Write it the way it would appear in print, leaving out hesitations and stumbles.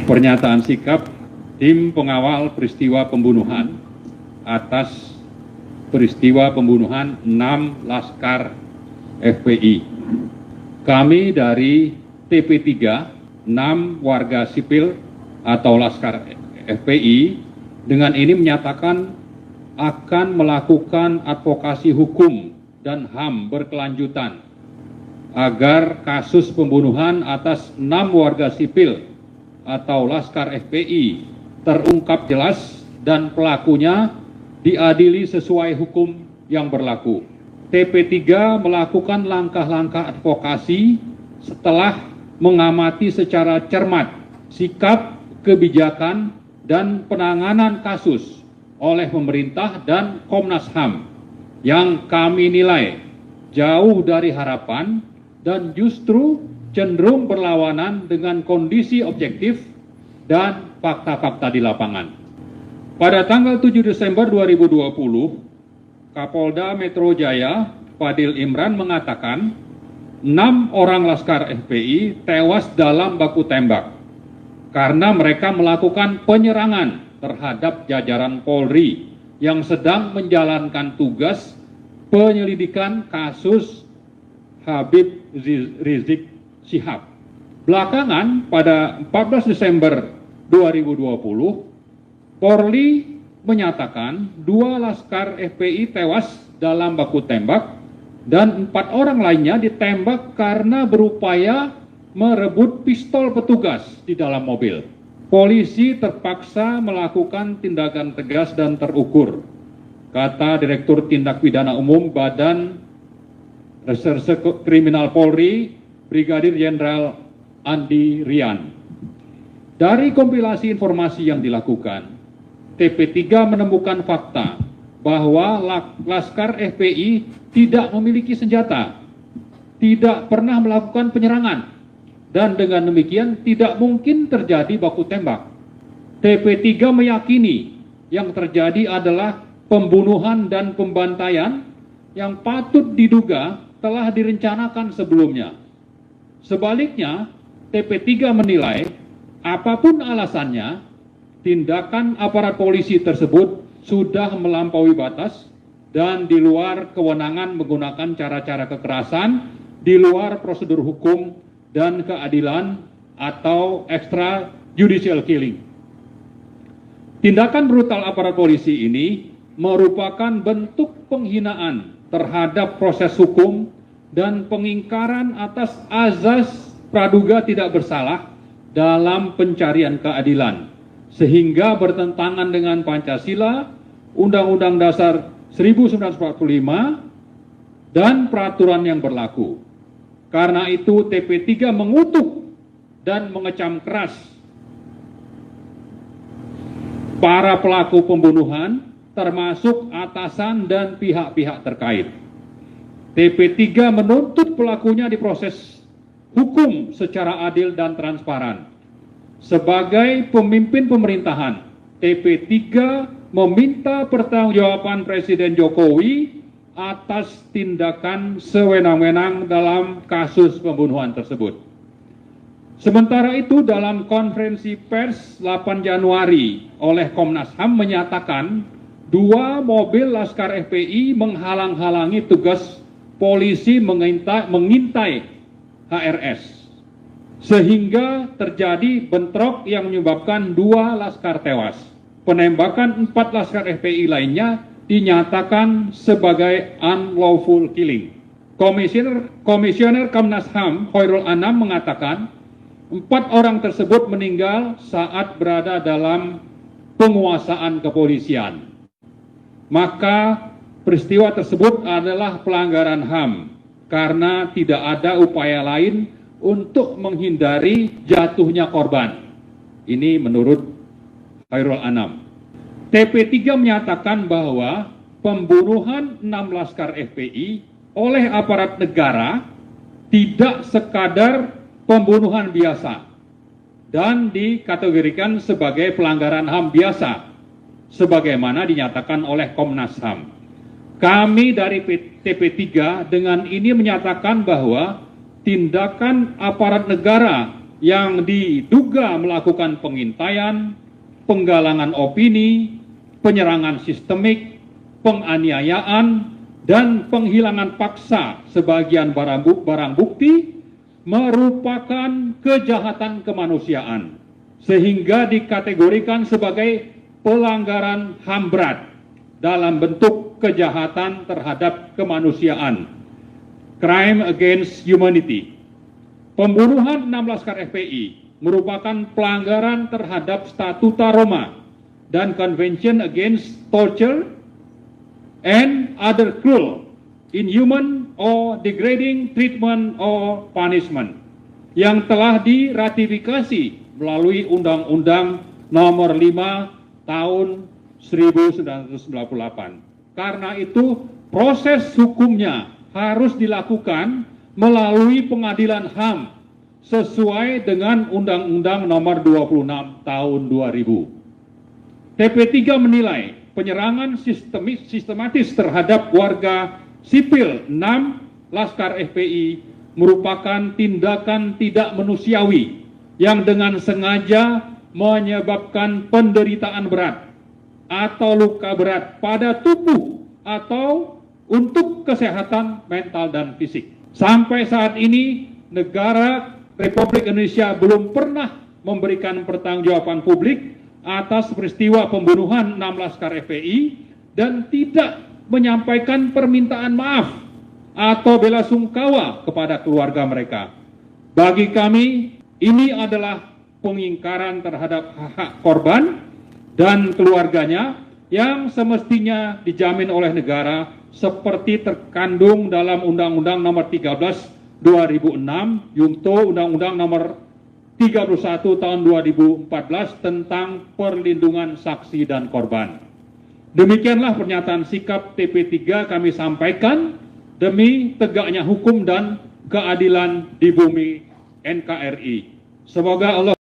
Pernyataan sikap tim pengawal peristiwa pembunuhan atas peristiwa pembunuhan 6 Laskar FPI. Kami dari TP3, 6 warga sipil atau Laskar FPI, dengan ini menyatakan akan melakukan advokasi hukum dan HAM berkelanjutan agar kasus pembunuhan atas 6 warga sipil atau Laskar FPI terungkap jelas dan pelakunya diadili sesuai hukum yang berlaku. TP3 melakukan langkah-langkah advokasi setelah mengamati secara cermat sikap, kebijakan, dan penanganan kasus oleh pemerintah dan Komnas HAM yang kami nilai jauh dari harapan dan justru cenderung berlawanan dengan kondisi objektif dan fakta-fakta di lapangan. Pada tanggal 7 Desember 2020, Kapolda Metro Jaya, Fadil Imran mengatakan 6 orang Laskar FPI tewas dalam baku tembak karena mereka melakukan penyerangan terhadap jajaran Polri yang sedang menjalankan tugas penyelidikan kasus Habib Rizik Syihab. Belakangan pada 14 Desember 2020, Polri menyatakan 2 Laskar FPI tewas dalam baku tembak dan 4 orang lainnya ditembak karena berupaya merebut pistol petugas di dalam mobil. Polisi terpaksa melakukan tindakan tegas dan terukur, kata Direktur Tindak Pidana Umum Badan Reserse Kriminal Polri, Brigadir Jenderal Andi Rian. Dari kompilasi informasi yang dilakukan, TP3 menemukan fakta bahwa Laskar FPI tidak memiliki senjata, tidak pernah melakukan penyerangan, dan dengan demikian tidak mungkin terjadi baku tembak. TP3 meyakini yang terjadi adalah pembunuhan dan pembantaian yang patut diduga telah direncanakan sebelumnya. Sebaliknya, TP3 menilai apapun alasannya, tindakan aparat polisi tersebut sudah melampaui batas dan di luar kewenangan menggunakan cara-cara kekerasan, di luar prosedur hukum dan keadilan atau extrajudicial killing. Tindakan brutal aparat polisi ini merupakan bentuk penghinaan terhadap proses hukum dan pengingkaran atas azas praduga tidak bersalah dalam pencarian keadilan, sehingga bertentangan dengan Pancasila, Undang-Undang Dasar 1945, dan peraturan yang berlaku. Karena itu TP3 mengutuk dan mengecam keras para pelaku pembunuhan, termasuk atasan dan pihak-pihak terkait. TP3 menuntut pelakunya diproses hukum secara adil dan transparan. Sebagai pemimpin pemerintahan, TP3 meminta pertanggungjawaban Presiden Jokowi atas tindakan sewenang-wenang dalam kasus pembunuhan tersebut. Sementara itu, dalam konferensi pers 8 Januari oleh Komnas HAM menyatakan 2 mobil Laskar FPI menghalang-halangi tugas polisi mengintai HRS, sehingga terjadi bentrok yang menyebabkan 2 Laskar tewas. Penembakan 4 Laskar FPI lainnya dinyatakan sebagai unlawful killing. Komisioner Komnas HAM Khairul Anam mengatakan 4 orang tersebut meninggal saat berada dalam penguasaan kepolisian. Maka peristiwa tersebut adalah pelanggaran HAM karena tidak ada upaya lain untuk menghindari jatuhnya korban. Ini menurut Khairul Anam. TP3 menyatakan bahwa pembunuhan 6 Laskar FPI oleh aparat negara tidak sekadar pembunuhan biasa dan dikategorikan sebagai pelanggaran HAM biasa sebagaimana dinyatakan oleh Komnas HAM. Kami dari TP3 dengan ini menyatakan bahwa tindakan aparat negara yang diduga melakukan pengintaian, penggalangan opini, penyerangan sistemik, penganiayaan, dan penghilangan paksa sebagian barang bukti merupakan kejahatan kemanusiaan, sehingga dikategorikan sebagai pelanggaran HAM berat dalam bentuk kejahatan terhadap kemanusiaan, crime against humanity. Pembunuhan 6 Laskar FPI merupakan pelanggaran terhadap Statuta Roma dan Convention Against Torture and other cruel, inhuman or degrading treatment or punishment yang telah diratifikasi melalui Undang-Undang Nomor 5 Tahun 1998. Karena itu proses hukumnya harus dilakukan melalui pengadilan HAM sesuai dengan Undang-Undang Nomor 26 Tahun 2000. TP3 menilai penyerangan sistematis terhadap warga sipil 6 Laskar FPI merupakan tindakan tidak manusiawi yang dengan sengaja menyebabkan penderitaan berat atau luka berat pada tubuh atau untuk kesehatan mental dan fisik. Sampai saat ini, negara Republik Indonesia belum pernah memberikan pertanggungjawaban publik atas peristiwa pembunuhan 6 Laskar FPI dan tidak menyampaikan permintaan maaf atau bela sungkawa kepada keluarga mereka. Bagi kami, ini adalah pengingkaran terhadap hak korban dan keluarganya yang semestinya dijamin oleh negara seperti terkandung dalam Undang-Undang Nomor 13 2006, Junto Undang-Undang Nomor 31 tahun 2014 tentang perlindungan saksi dan korban. Demikianlah pernyataan sikap TP3 kami sampaikan demi tegaknya hukum dan keadilan di bumi NKRI. Semoga Allah